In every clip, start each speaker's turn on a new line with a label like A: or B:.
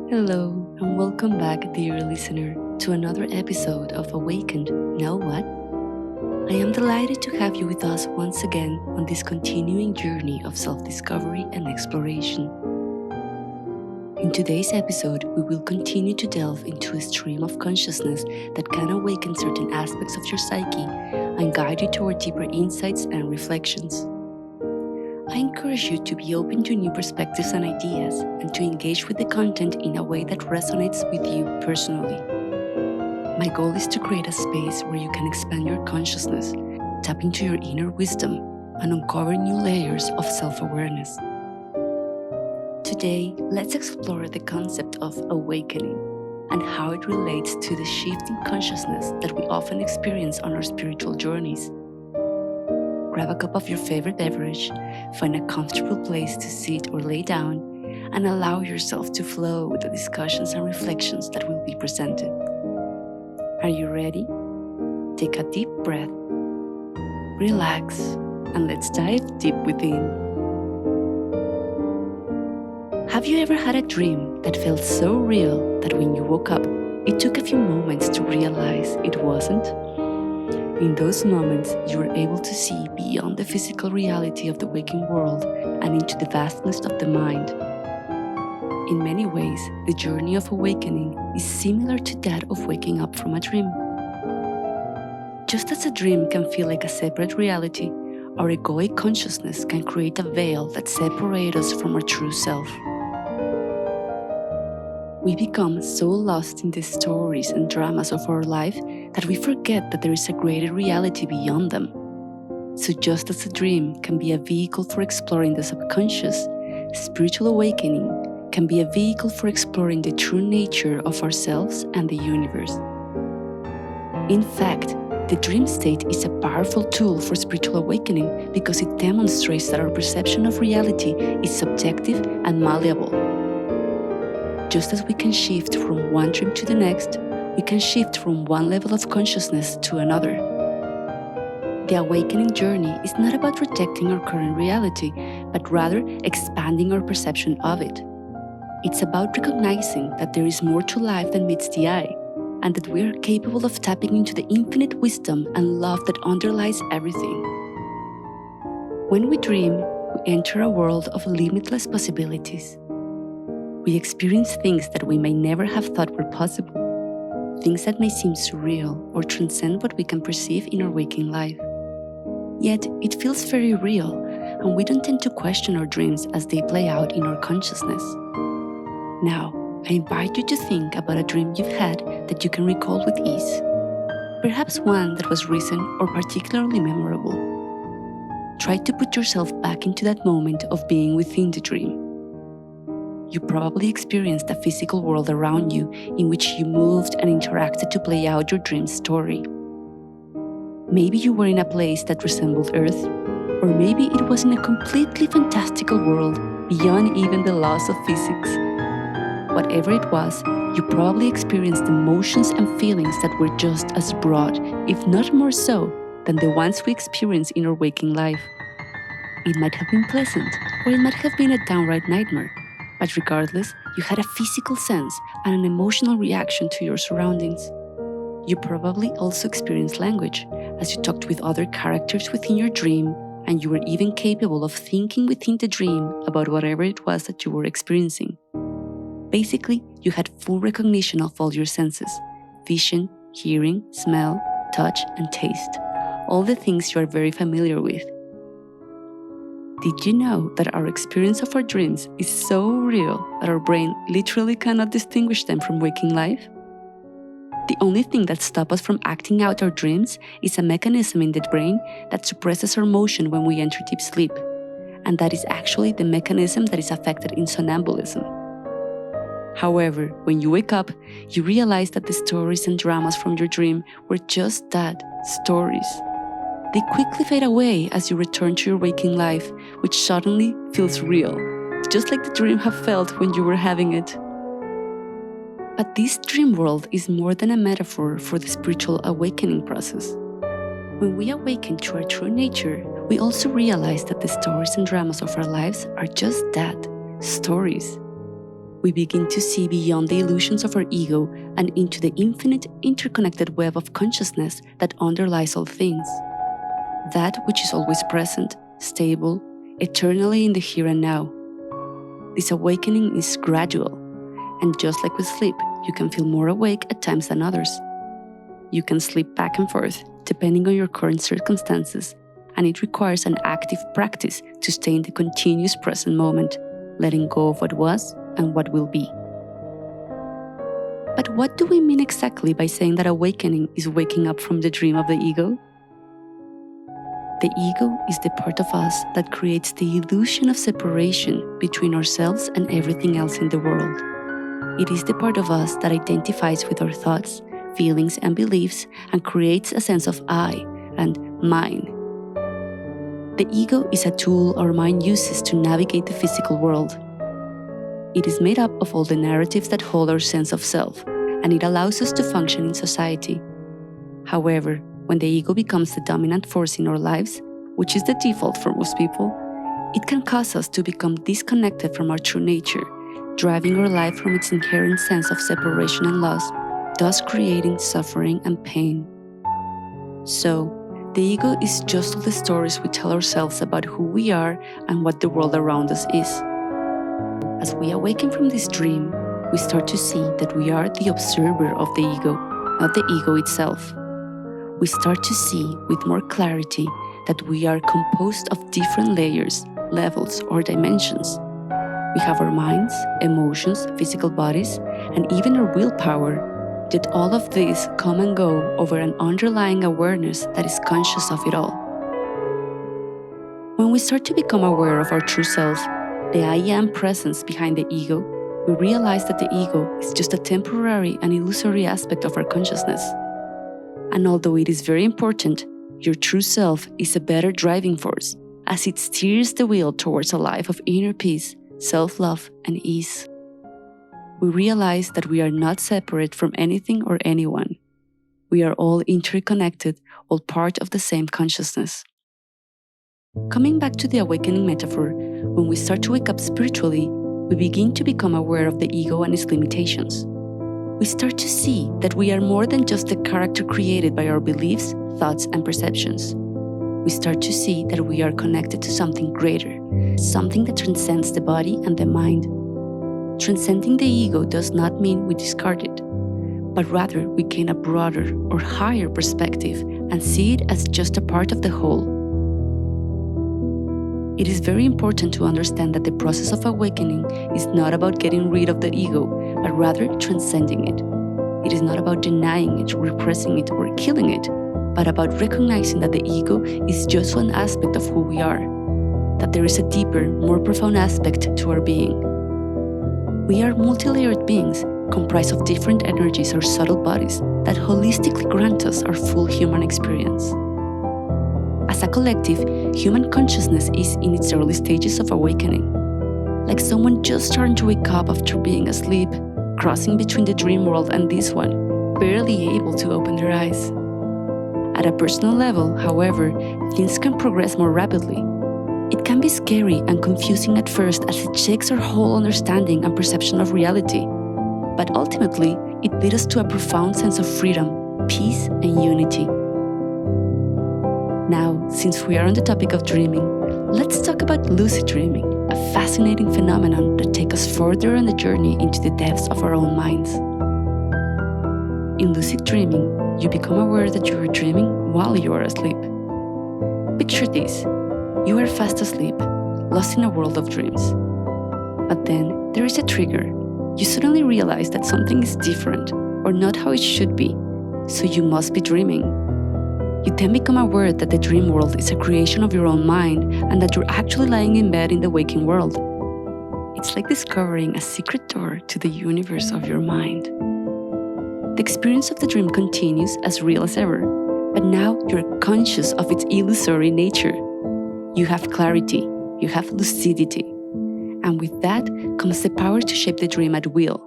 A: Hello, and welcome back, dear listener, to another episode of Awakened. Now what? I am delighted to have you with us once again on this continuing journey of self discovery and exploration. In today's episode, we will continue to delve into a stream of consciousness that can awaken certain aspects of your psyche and guide you toward deeper insights and reflections. I encourage you to be open to new perspectives and ideas and to engage with the content in a way that resonates with you personally. My goal is to create a space where you can expand your consciousness, tap into your inner wisdom, and uncover new layers of self-awareness. Today, let's explore the concept of awakening and how it relates to the shift in consciousness that we often experience on our spiritual journeys. Grab a cup of your favorite beverage, find a comfortable place to sit or lay down, and allow yourself to flow with the discussions and reflections that will be presented. Are you ready? Take a deep breath, relax, and let's dive deep within. Have you ever had a dream that felt so real that when you woke up, it took a few moments to realize it wasn't? In those moments, you were able to see beyond the physical reality of the waking world and into the vastness of the mind. In many ways, the journey of awakening is similar to that of waking up from a dream. Just as a dream can feel like a separate reality, our egoic consciousness can create a veil that separates us from our true self. We become so lost in the stories and dramas of our life that we forget that there is a greater reality beyond them. So just as a dream can be a vehicle for exploring the subconscious, spiritual awakening can be a vehicle for exploring the true nature of ourselves and the universe. In fact, the dream state is a powerful tool for spiritual awakening because it demonstrates that our perception of reality is subjective and malleable. Just as we can shift from one dream to the next, we can shift from one level of consciousness to another. The awakening journey is not about rejecting our current reality, but rather expanding our perception of it. It's about recognizing that there is more to life than meets the eye, and that we are capable of tapping into the infinite wisdom and love that underlies everything. When we dream, we enter a world of limitless possibilities. We experience things that we may never have thought were possible, things that may seem surreal or transcend what we can perceive in our waking life. Yet, it feels very real, and we don't tend to question our dreams as they play out in our consciousness. Now, I invite you to think about a dream you've had that you can recall with ease. Perhaps one that was recent or particularly memorable. Try to put yourself back into that moment of being within the dream. You probably experienced a physical world around you in which you moved and interacted to play out your dream story. Maybe you were in a place that resembled Earth, or maybe it was in a completely fantastical world beyond even the laws of physics. Whatever it was, you probably experienced emotions and feelings that were just as broad, if not more so, than the ones we experience in our waking life. It might have been pleasant, or it might have been a downright nightmare. But regardless, you had a physical sense and an emotional reaction to your surroundings. You probably also experienced language, as you talked with other characters within your dream, and you were even capable of thinking within the dream about whatever it was that you were experiencing. Basically, you had full recognition of all your senses: vision, hearing, smell, touch, and taste. All the things you are very familiar with. Did you know that our experience of our dreams is so real that our brain literally cannot distinguish them from waking life? The only thing that stops us from acting out our dreams is a mechanism in the brain that suppresses our motion when we enter deep sleep, and that is actually the mechanism that is affected in somnambulism. However, when you wake up, you realize that the stories and dramas from your dream were just that, stories. They quickly fade away as you return to your waking life, which suddenly feels real, just like the dream had felt when you were having it. But this dream world is more than a metaphor for the spiritual awakening process. When we awaken to our true nature, we also realize that the stories and dramas of our lives are just that, stories. we begin to see beyond the illusions of our ego and into the infinite interconnected web of consciousness that underlies all things. That which is always present, stable, eternally in the here and now. This awakening is gradual, and just like with sleep, you can feel more awake at times than others. You can sleep back and forth, depending on your current circumstances, and it requires an active practice to stay in the continuous present moment, letting go of what was and what will be. But what do we mean exactly by saying that awakening is waking up from the dream of the ego? The ego is the part of us that creates the illusion of separation between ourselves and everything else in the world. It is the part of us that identifies with our thoughts, feelings, and beliefs and creates a sense of I and mine. The ego is a tool our mind uses to navigate the physical world. It is made up of all the narratives that hold our sense of self, and it allows us to function in society. However, when the ego becomes the dominant force in our lives, which is the default for most people, it can cause us to become disconnected from our true nature, driving our life from its inherent sense of separation and loss, thus creating suffering and pain. So, the ego is just all the stories we tell ourselves about who we are and what the world around us is. As we awaken from this dream, we start to see that we are the observer of the ego, not the ego itself. We start to see with more clarity that we are composed of different layers, levels, or dimensions. We have our minds, emotions, physical bodies, and even our willpower, yet all of these come and go over an underlying awareness that is conscious of it all. When we start to become aware of our true self, the I am presence behind the ego, we realize that the ego is just a temporary and illusory aspect of our consciousness. And although it is very important, your true self is a better driving force, as it steers the wheel towards a life of inner peace, self-love, and ease. We realize that we are not separate from anything or anyone. We are all interconnected, all part of the same consciousness. Coming back to the awakening metaphor, when we start to wake up spiritually, we begin to become aware of the ego and its limitations. We start to see that we are more than just the character created by our beliefs, thoughts, and perceptions. We start to see that we are connected to something greater, something that transcends the body and the mind. Transcending the ego does not mean we discard it, but rather we gain a broader or higher perspective and see it as just a part of the whole. It is very important to understand that the process of awakening is not about getting rid of the ego, but rather transcending it. It is not about denying it, repressing it, or killing it, but about recognizing that the ego is just one aspect of who we are, that there is a deeper, more profound aspect to our being. We are multi-layered beings comprised of different energies or subtle bodies that holistically grant us our full human experience. As a collective, human consciousness is in its early stages of awakening, like someone just starting to wake up after being asleep, crossing between the dream world and this one, barely able to open their eyes. At a personal level, however, things can progress more rapidly. It can be scary and confusing at first as it shakes our whole understanding and perception of reality, but ultimately, it leads us to a profound sense of freedom, peace, and unity. Now, since we are on the topic of dreaming, let's talk about lucid dreaming, a fascinating phenomenon that takes us further on the journey into the depths of our own minds. In lucid dreaming, you become aware that you are dreaming while you are asleep. Picture this: you are fast asleep, lost in a world of dreams. But then there is a trigger. You suddenly realize that something is different or not how it should be, so you must be dreaming. You then become aware that the dream world is a creation of your own mind and that you're actually lying in bed in the waking world. It's like discovering a secret door to the universe of your mind. The experience of the dream continues as real as ever, but now you're conscious of its illusory nature. You have clarity, you have lucidity, and with that comes the power to shape the dream at will.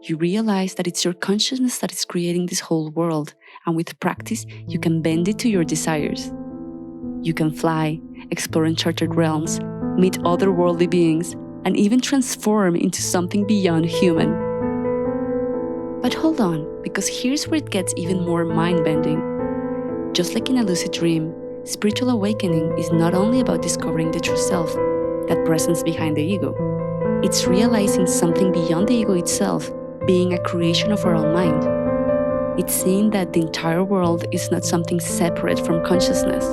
A: You realize that it's your consciousness that is creating this whole world, and with practice, you can bend it to your desires. You can fly, explore uncharted realms, meet otherworldly beings, and even transform into something beyond human. But hold on, because here's where it gets even more mind-bending. Just like in a lucid dream, spiritual awakening is not only about discovering the true self, that presence behind the ego. It's realizing something beyond the ego itself, being a creation of our own mind. It's seeing that the entire world is not something separate from consciousness.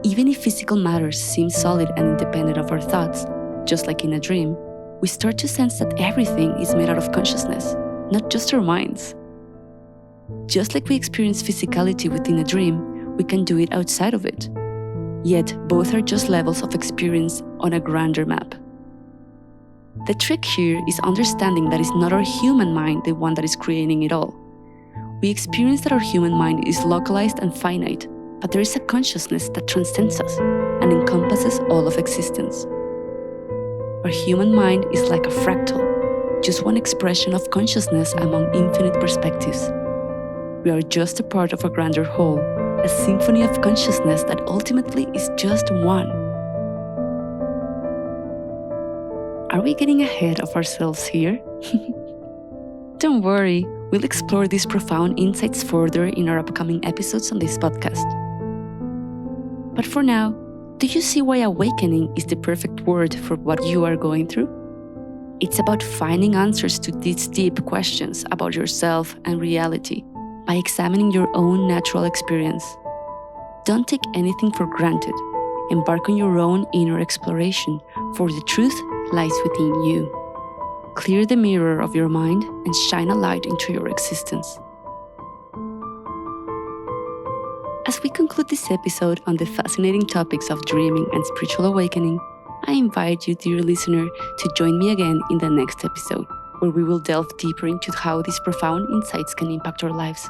A: Even if physical matter seems solid and independent of our thoughts, just like in a dream, we start to sense that everything is made out of consciousness, not just our minds. Just like we experience physicality within a dream, we can do it outside of it. Yet, both are just levels of experience on a grander map. The trick here is understanding that it's not our human mind the one that is creating it all. We experience that our human mind is localized and finite, but there is a consciousness that transcends us and encompasses all of existence. Our human mind is like a fractal, just one expression of consciousness among infinite perspectives. We are just a part of a grander whole, a symphony of consciousness that ultimately is just one. Are we getting ahead of ourselves here? Don't worry, we'll explore these profound insights further in our upcoming episodes on this podcast. But for now, do you see why awakening is the perfect word for what you are going through? It's about finding answers to these deep questions about yourself and reality by examining your own natural experience. Don't take anything for granted. Embark on your own inner exploration, for the truth lies within you. Clear the mirror of your mind and shine a light into your existence. As we conclude this episode on the fascinating topics of dreaming and spiritual awakening, I invite you, dear listener, to join me again in the next episode, where we will delve deeper into how these profound insights can impact our lives.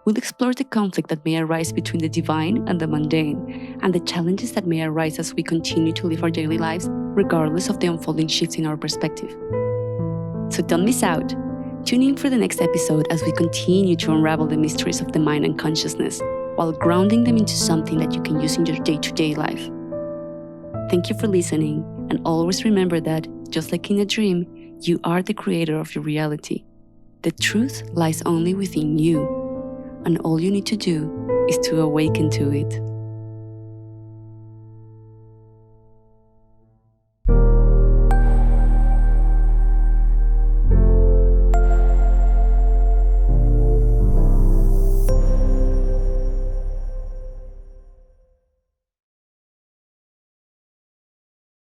A: We'll explore the conflict that may arise between the divine and the mundane, and the challenges that may arise as we continue to live our daily lives, regardless of the unfolding shifts in our perspective. So don't miss out. Tune in for the next episode as we continue to unravel the mysteries of the mind and consciousness, while grounding them into something that you can use in your day-to-day life. Thank you for listening, and always remember that, just like in a dream, you are the creator of your reality. The truth lies only within you, and all you need to do is to awaken to it.